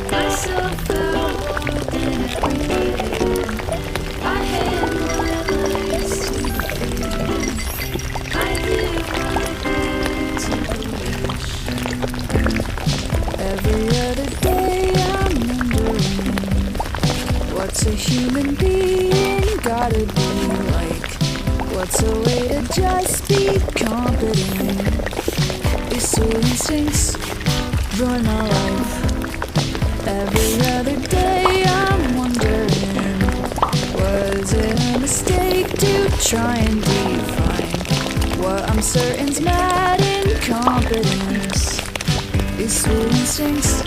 Myself felt more than everything. I had never used to feeling. I live my life to wish. Every other day I'm wondering, what's a human being gotta be like? What's a way to just be competent? These sweet instincts ruin my life. Every other day I'm wondering, was it a mistake to try and define what I'm certain's mad incompetence? These sweet instincts